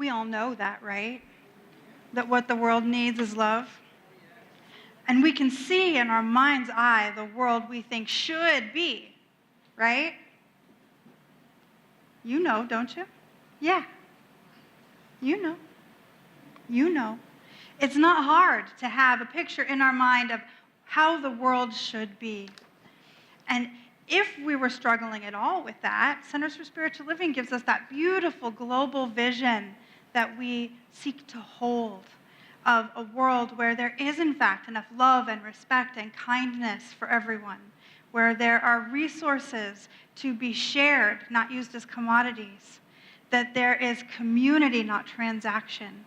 We all know that, right? That what the world needs is love. And we can see in our mind's eye the world we think should be, right? You know, don't you? Yeah. You know. You know. It's not hard to have a picture in our mind of how the world should be. And if we were struggling at all with that, Centers for Spiritual Living gives us that beautiful global vision that we seek to hold of a world where there is, in fact, enough love and respect and kindness for everyone, where there are resources to be shared, not used as commodities, that there is community, not transaction,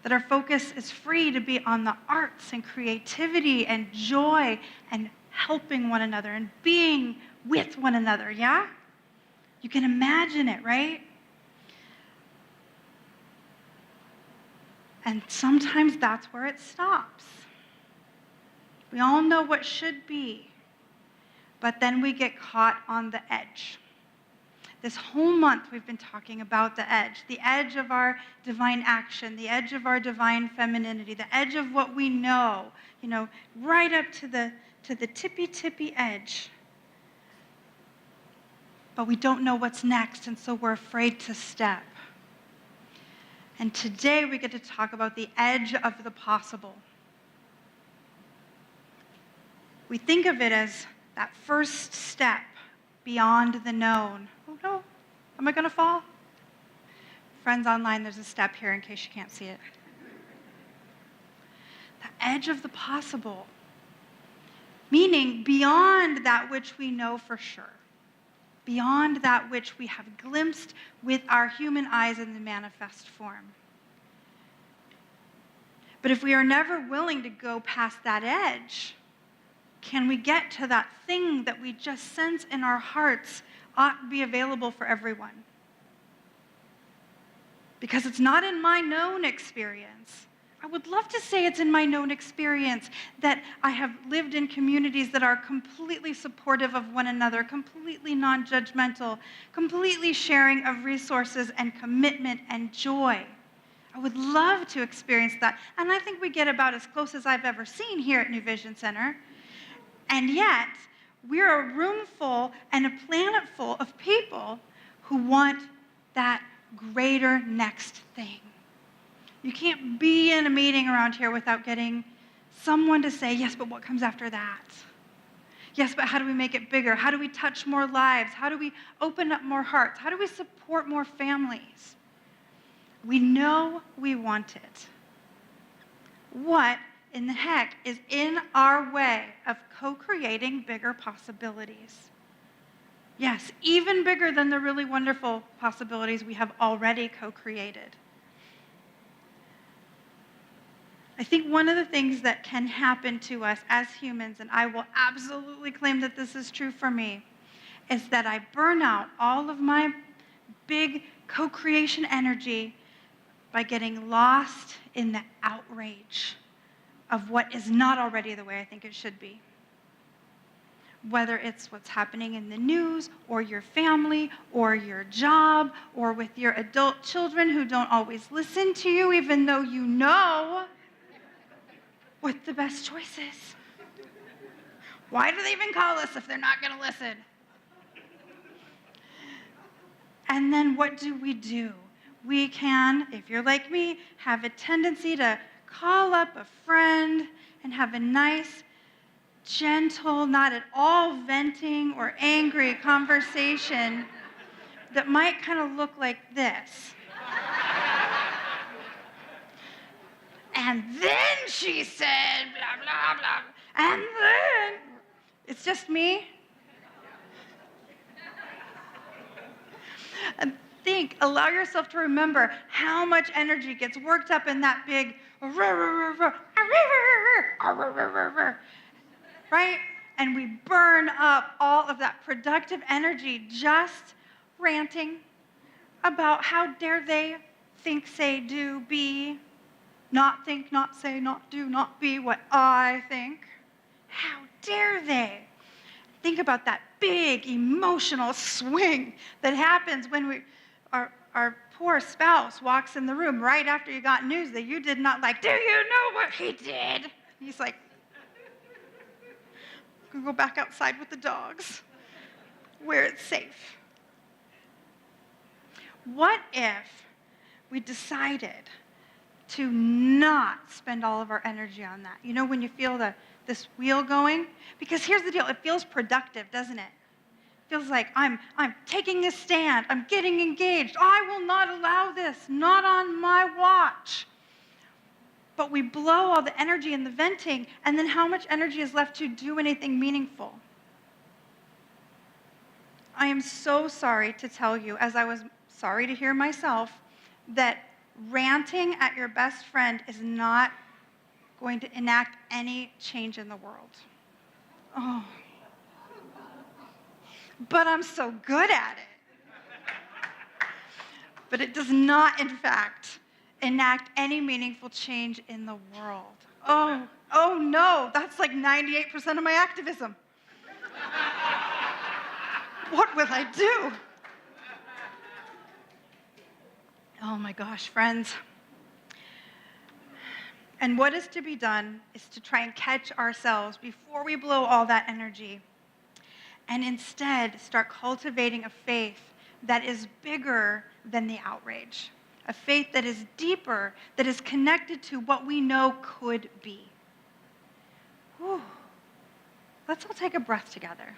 that our focus is free to be on the arts and creativity and joy and helping one another and being with one another, yeah? You can imagine it, right? And sometimes that's where it stops. We all know what should be, but then we get caught on the edge. This whole month we've been talking about the edge of our divine action, the edge of our divine femininity, the edge of what we know, right up to the tippy edge. But we don't know what's next, and so we're afraid to step. And today we get to talk about the edge of the possible. We think of it as that first step beyond the known. Oh no, am I going to fall? Friends online, there's a step here in case you can't see it. The edge of the possible, meaning beyond that which we know for sure, beyond that which we have glimpsed with our human eyes in the manifest form. But if we are never willing to go past that edge, can we get to that thing that we just sense in our hearts ought to be available for everyone? Because it's not in my known experience. I would love to say it's in my known experience that I have lived in communities that are completely supportive of one another, completely non-judgmental, completely sharing of resources and commitment and joy. I would love to experience that. And I think we get about as close as I've ever seen here at New Vision Center. And yet, we're a room full and a planet full of people who want that greater next thing. You can't be in a meeting around here without getting someone to say, yes, but what comes after that? Yes, but how do we make it bigger? How do we touch more lives? How do we open up more hearts? How do we support more families? We know we want it. What in the heck is in our way of co-creating bigger possibilities? Yes, even bigger than the really wonderful possibilities we have already co-created. I think one of the things that can happen to us as humans, and I will absolutely claim that this is true for me, is that I burn out all of my big co-creation energy by getting lost in the outrage of what is not already the way I think it should be. Whether it's what's happening in the news, or your family, or your job, or with your adult children who don't always listen to you, even though you know what the best choice is. Why do they even call us if they're not going to listen? And then what do? We can, if you're like me, have a tendency to call up a friend and have a nice, gentle, not at all venting or angry conversation that might kind of look like this. And then she said, blah, blah, blah. And then, it's just me. And allow yourself to remember how much energy gets worked up in that big, right? And we burn up all of that productive energy just ranting about how dare they think, say, do, be, not think, not say, not do, not be what I think. How dare they? Think about that big emotional swing that happens when our our poor spouse walks in the room right after you got news that you did not like. Do you know what he did? He's like, I'm going to go back outside with the dogs where it's safe. What if we decided to not spend all of our energy on that? You know, when you feel this wheel going? Because here's the deal. It feels productive, doesn't it? It feels like I'm taking a stand. I'm getting engaged. I will not allow this. Not on my watch. But we blow all the energy in the venting, and then how much energy is left to do anything meaningful? I am so sorry to tell you, as I was sorry to hear myself, that ranting at your best friend is not going to enact any change in the world. Oh. But I'm so good at it. But it does not, in fact, enact any meaningful change in the world. Oh no, that's like 98% of my activism. What will I do? Oh my gosh, friends. And what is to be done is to try and catch ourselves before we blow all that energy, and instead start cultivating a faith that is bigger than the outrage, a faith that is deeper, that is connected to what we know could be. Whew. Let's all take a breath together.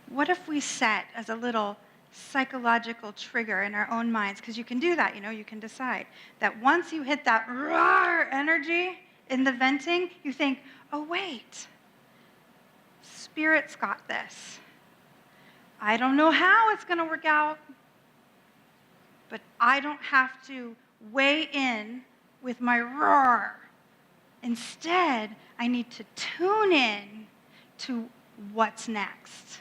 What if we set as a little psychological trigger in our own minds, because you can do that, you can decide that once you hit that roar energy in the venting, you think, oh wait, Spirit's got this. I don't know how it's going to work out, but I don't have to weigh in with my roar. Instead, I need to tune in to what's next.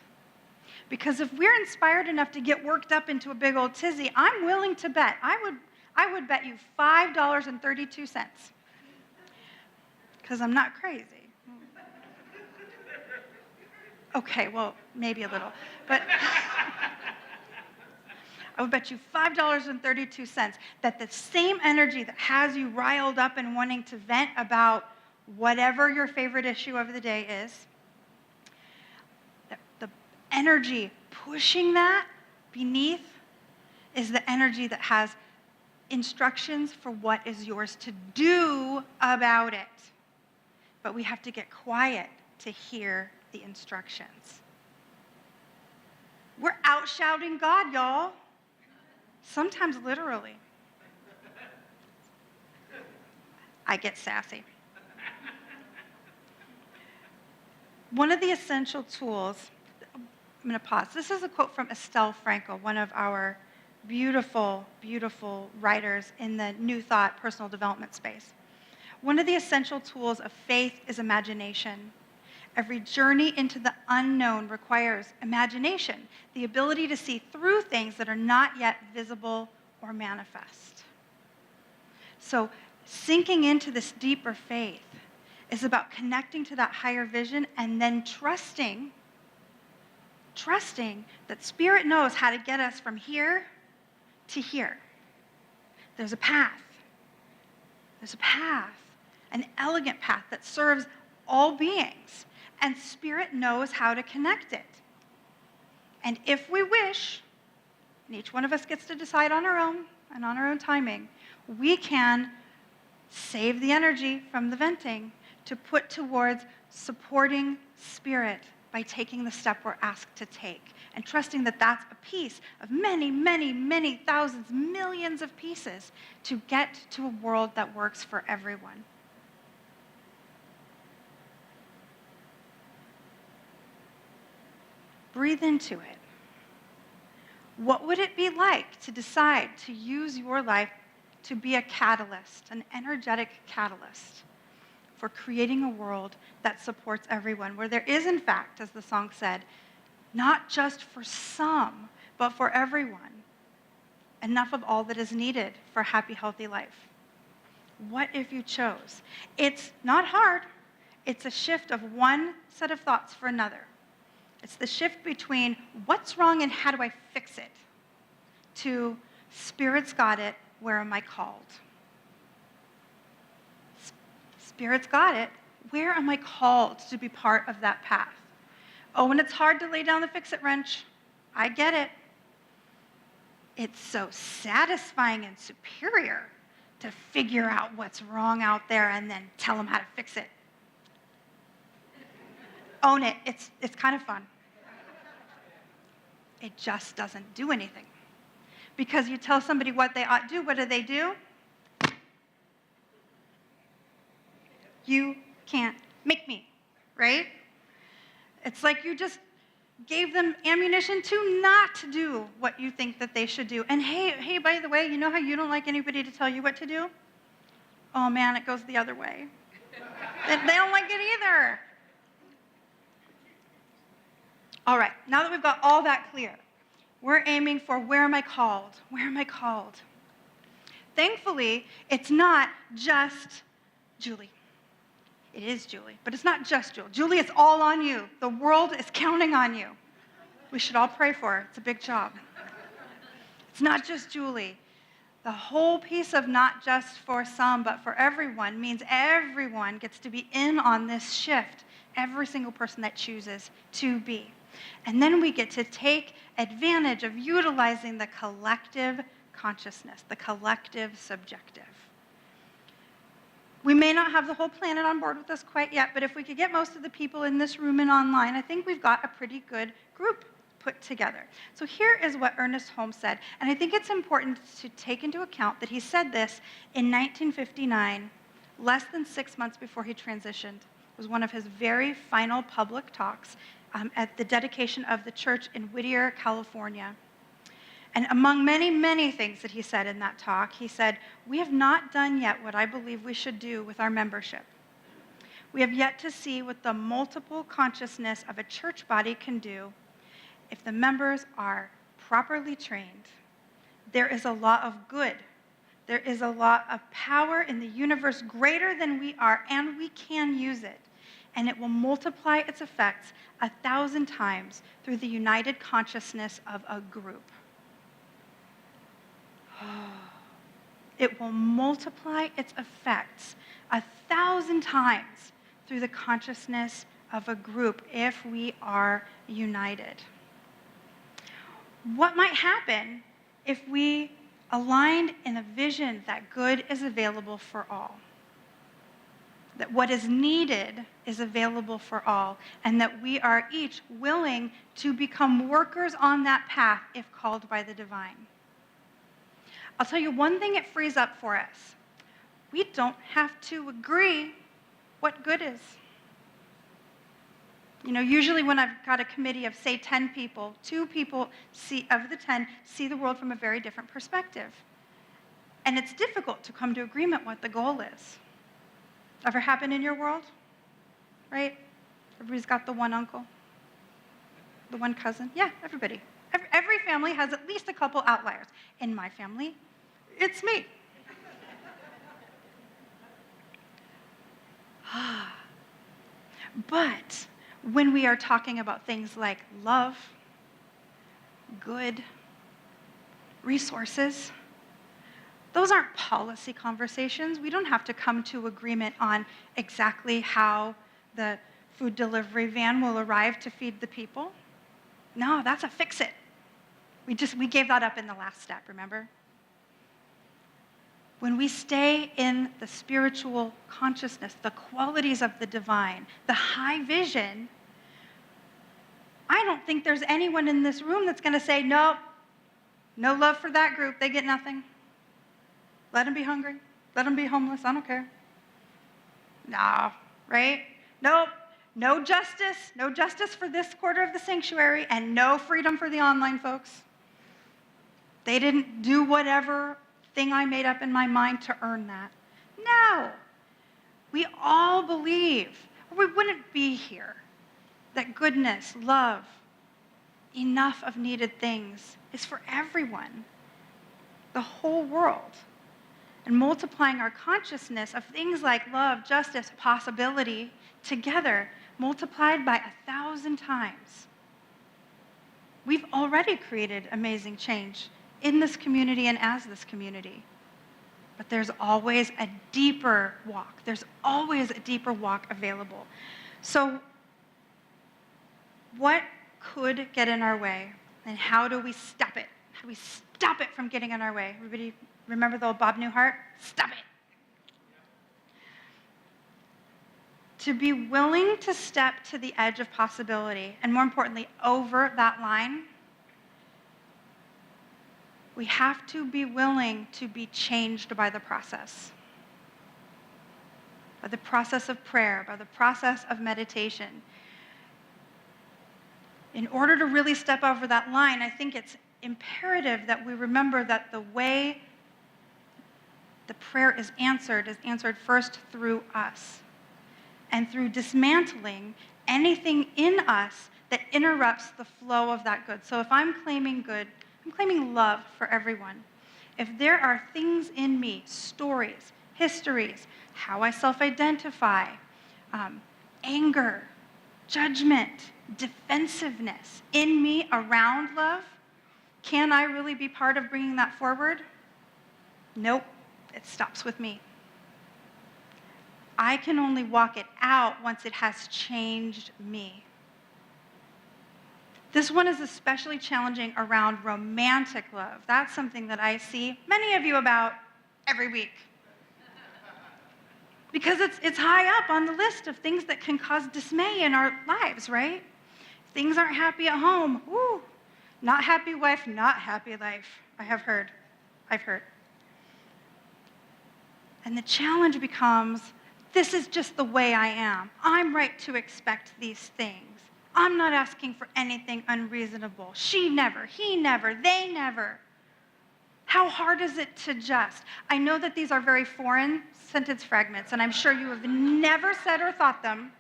Because if we're inspired enough to get worked up into a big old tizzy, I'm willing to bet, I would bet you $5.32. Because I'm not crazy. Okay, well, maybe a little. But I would bet you $5.32 that the same energy that has you riled up and wanting to vent about whatever your favorite issue of the day is, the energy pushing that beneath is the energy that has instructions for what is yours to do about it. But we have to get quiet to hear the instructions. We're out shouting God, y'all. Sometimes literally. I get sassy. One of the essential tools, I'm going to pause. This is a quote from Estelle Frankel, one of our beautiful, beautiful writers in the New Thought personal development space. One of the essential tools of faith is imagination. Every journey into the unknown requires imagination, the ability to see through things that are not yet visible or manifest. So sinking into this deeper faith is about connecting to that higher vision and then trusting that Spirit knows how to get us from here to here. There's a path. There's a path, an elegant path that serves all beings, and Spirit knows how to connect it. And if we wish, and each one of us gets to decide on our own and on our own timing, we can save the energy from the venting to put towards supporting Spirit by taking the step we're asked to take and trusting that that's a piece of many, many, many thousands, millions of pieces to get to a world that works for everyone. Breathe into it. What would it be like to decide to use your life to be a catalyst, an energetic catalyst for creating a world that supports everyone, where there is, in fact, as the song said, not just for some, but for everyone, enough of all that is needed for a happy, healthy life? What if you chose? It's not hard. It's a shift of one set of thoughts for another. It's the shift between what's wrong and how do I fix it to Spirit's got it, where am I called? Spirit's got it, where am I called to be part of that path? Oh, and it's hard to lay down the fix-it wrench. I get it. It's so satisfying and superior to figure out what's wrong out there and then tell them how to fix it. Own it. It's kind of fun. It just doesn't do anything. Because you tell somebody what they ought to do, what do? You can't make me, right? It's like you just gave them ammunition to not do what you think that they should do. And hey, by the way, you know how you don't like anybody to tell you what to do? Oh man, it goes the other way. They don't like it either. All right, now that we've got all that clear, we're aiming for where am I called? Where am I called? Thankfully, it's not just Julie. It is Julie, but it's not just Julie. Julie, it's all on you. The world is counting on you. We should all pray for her. It's a big job. It's not just Julie. The whole piece of not just for some, but for everyone means everyone gets to be in on this shift. Every single person that chooses to be. And then we get to take advantage of utilizing the collective consciousness, the collective subjective. We may not have the whole planet on board with us quite yet, but if we could get most of the people in this room and online, I think we've got a pretty good group put together. So here is what Ernest Holmes said, and I think it's important to take into account that he said this in 1959, less than 6 months before he transitioned. It was one of his very final public talks at the dedication of the church in Whittier, California. And among many, many things that he said in that talk, he said, "We have not done yet what I believe we should do with our membership. We have yet to see what the multiple consciousness of a church body can do if the members are properly trained. There is a law of good. There is a law of power in the universe greater than we are, and we can use it. And it will multiply its effects 1,000 times through the united consciousness of a group." It will multiply its effects 1,000 times through the consciousness of a group if we are united. What might happen if we aligned in a vision that good is available for all? That what is needed is available for all, and that we are each willing to become workers on that path if called by the divine. I'll tell you one thing it frees up for us. We don't have to agree what good is. You know, usually when I've got a committee of, say, 10 people, 2 people of the 10 see the world from a very different perspective. And it's difficult to come to agreement what the goal is. Ever happen in your world? Right? Everybody's got the one uncle, the one cousin. Yeah, everybody. Every family has at least a couple outliers. In my family, it's me. But when we are talking about things like love, good, resources, those aren't policy conversations. We don't have to come to agreement on exactly how the food delivery van will arrive to feed the people. No, that's a fix-it. We gave that up in the last step, remember? When we stay in the spiritual consciousness, the qualities of the divine, the high vision, I don't think there's anyone in this room that's going to say, nope, no love for that group, they get nothing. Let them be hungry, let them be homeless, I don't care. No, right? Nope, no justice for this quarter of the sanctuary, and no freedom for the online folks. They didn't do whatever thing I made up in my mind to earn that. No. We all believe, or we wouldn't be here, that goodness, love, enough of needed things is for everyone, the whole world. And multiplying our consciousness of things like love, justice, possibility together, multiplied by 1,000 times, We've already created amazing change in this community and as this community. But there's always a deeper walk. There's always a deeper walk available. So what could get in our way, and how do we stop it? How do we stop it from getting in our way? Everybody remember the old Bob Newhart? Stop it. To be willing to step to the edge of possibility, and more importantly, over that line, we have to be willing to be changed by the process of prayer, by the process of meditation. In order to really step over that line, I think it's imperative that we remember that the way the prayer is answered first through us, and through dismantling anything in us that interrupts the flow of that good. So if I'm claiming good, I'm claiming love for everyone. If there are things in me, stories, histories, how I self-identify, anger, judgment, defensiveness in me around love, can I really be part of bringing that forward? Nope, it stops with me. I can only walk it out once it has changed me. This one is especially challenging around romantic love. That's something that I see many of you about every week. Because it's high up on the list of things that can cause dismay in our lives, right? Things aren't happy at home. Woo! Not happy wife, not happy life. I've heard. And the challenge becomes, this is just the way I am. I'm right to expect these things. I'm not asking for anything unreasonable. She never, he never, they never. How hard is it to just? I know that these are very foreign sentence fragments, and I'm sure you have never said or thought them.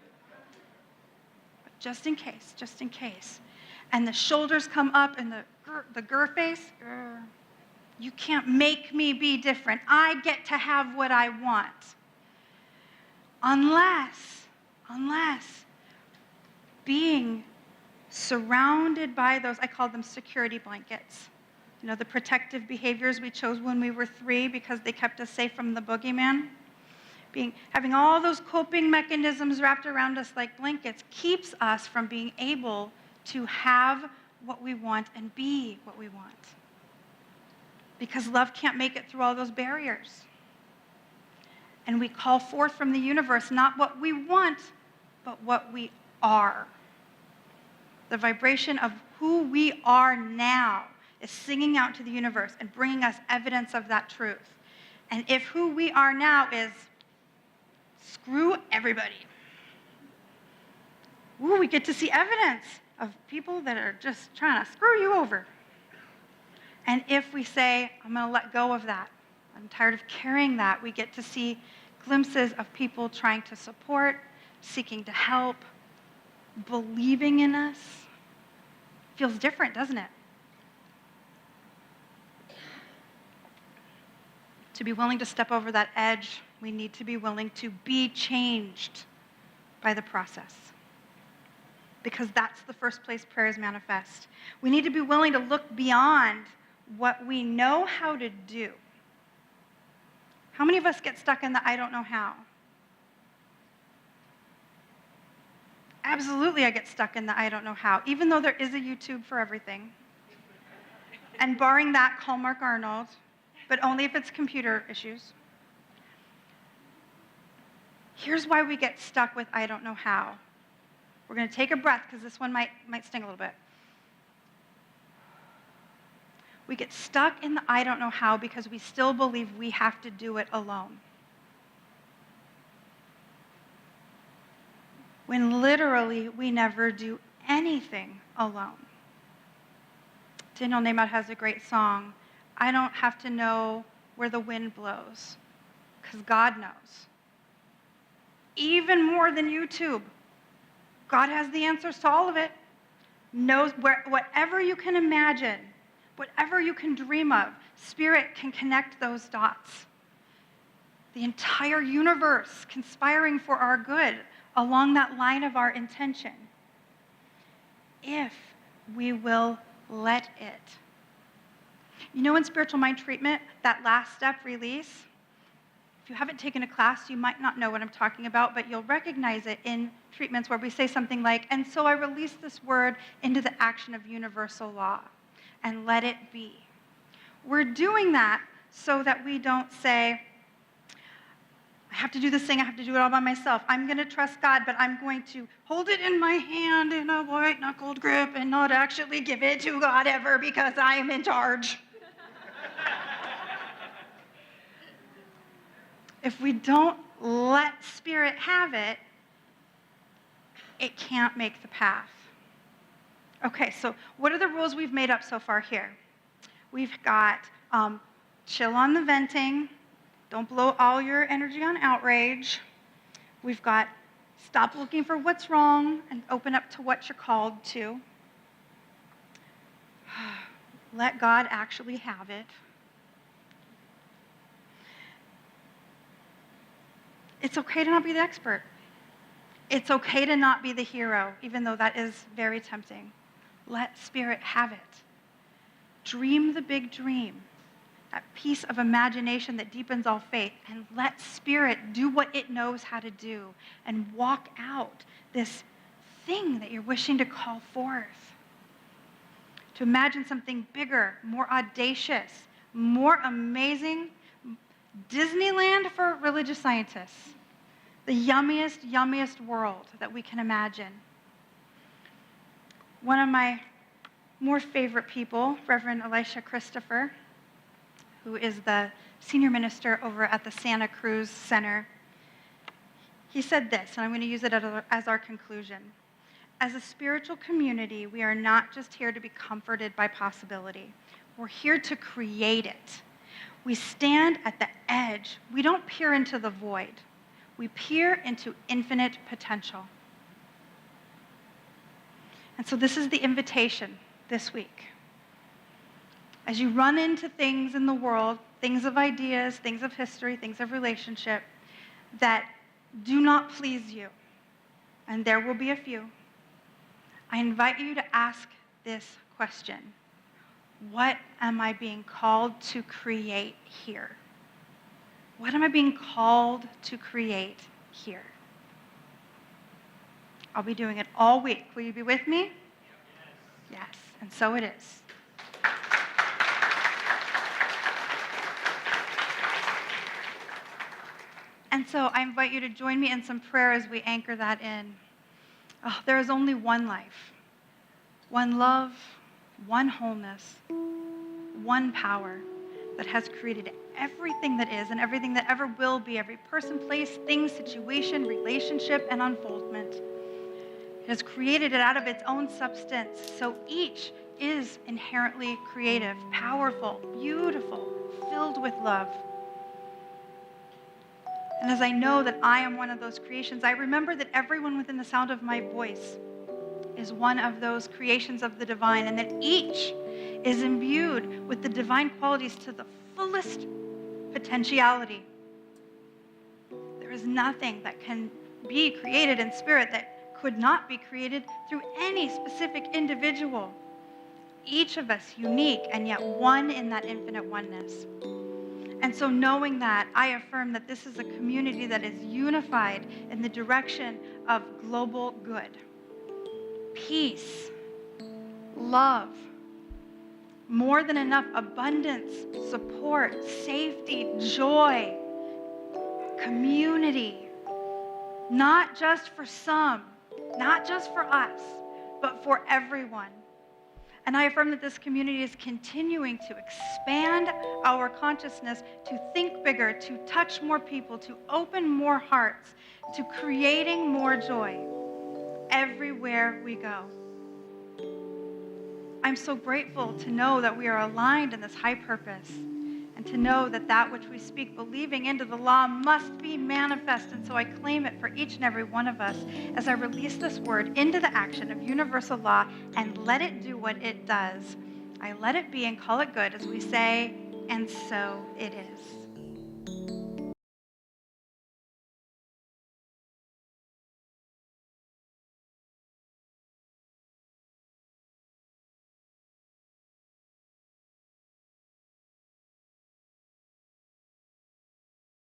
But just in case. And the shoulders come up and the grr face. You can't make me be different. I get to have what I want. Unless being surrounded by those, I call them security blankets. You know, the protective behaviors we chose when we were 3 because they kept us safe from the boogeyman. Having all those coping mechanisms wrapped around us like blankets keeps us from being able to have what we want and be what we want. Because love can't make it through all those barriers. And we call forth from the universe not what we want, but what we are. The vibration of who we are now is singing out to the universe and bringing us evidence of that truth. And if who we are now is screw everybody, we get to see evidence of people that are just trying to screw you over. And if we say, I'm going to let go of that, I'm tired of carrying that, we get to see glimpses of people trying to support, seeking to help, believing in us. Feels different, doesn't it? To be willing to step over that edge, we need to be willing to be changed by the process. Because that's the first place prayers manifest. We need to be willing to look beyond what we know how to do. How many of us get stuck in the I don't know how? Absolutely, I get stuck in the I don't know how, even though there is a YouTube for everything. And barring that, call Mark Arnold, but only if it's computer issues. Here's why we get stuck with I don't know how. We're going to take a breath because this one might sting a little bit. We get stuck in the I don't know how because we still believe we have to do it alone. When literally we never do anything alone. Daniel Nahmad has a great song, I don't have to know where the wind blows, because God knows. Even more than YouTube. God has the answers to all of it. Knows whatever you can imagine, whatever you can dream of, Spirit can connect those dots. The entire universe conspiring for our good along that line of our intention. If we will Let it. You know, in spiritual mind treatment, that last step, release, if you haven't taken a class, you might not know what I'm talking about, but you'll recognize it in treatments where we say something like, and so I release this word into the action of universal law, and let it be. We're doing that so that we don't say, I have to do this thing, I have to do it all by myself. I'm going to trust God, but I'm going to hold it in my hand in a white-knuckled grip and not actually give it to God ever because I am in charge. If we don't let Spirit have it, it can't make the path. Okay, so what are the rules we've made up so far here? We've got chill on the venting. Don't blow all your energy on outrage. We've got stop looking for what's wrong and open up to what you're called to. Let God actually have it. It's okay to not be the expert. It's okay to not be the hero, even though that is very tempting. Let Spirit have it. Dream the big dream, that piece of imagination that deepens all faith, and let Spirit do what it knows how to do and walk out this thing that you're wishing to call forth. To imagine something bigger, more audacious, more amazing. Disneyland for religious scientists. The yummiest world that we can imagine. One of my more favorite people, Reverend Elisha Christopher, who is the senior minister over at the Santa Cruz Center, he said this, and I'm going to use it as our conclusion. As a spiritual community, we are not just here to be comforted by possibility. We're here to create it. We stand at the edge. We don't peer into the void. We peer into infinite potential. And so this is the invitation this week. As you run into things in the world, things of ideas, things of history, things of relationship, that do not please you, and there will be a few, I invite you to ask this question. What am I being called to create here? What am I being called to create here? I'll be doing it all week. Will you be with me? Yes, and so it is. And so I invite you to join me in some prayer as we anchor that in. Oh, there is only one life, one love, one wholeness, one power that has created everything that is and everything that ever will be, every person, place, thing, situation, relationship, and unfoldment. It has created it out of its own substance, so each is inherently creative, powerful, beautiful, filled with love. And as I know that I am one of those creations, I remember that everyone within the sound of my voice is one of those creations of the divine, and that each is imbued with the divine qualities to the fullest potentiality. There is nothing that can be created in spirit that could not be created through any specific individual. Each of us unique and yet one in that infinite oneness. And so knowing that, I affirm that this is a community that is unified in the direction of global good. Peace, love, more than enough abundance, support, safety, joy, community, not just for some, not just for us, but for everyone. And I affirm that this community is continuing to expand our consciousness, to think bigger, to touch more people, to open more hearts, to creating more joy everywhere we go. I'm so grateful to know that we are aligned in this high purpose, and to know that that which we speak, believing into the law, must be manifest. And so I claim it for each and every one of us as I release this word into the action of universal law and let it do what it does. I let it be and call it good as we say, and so it is.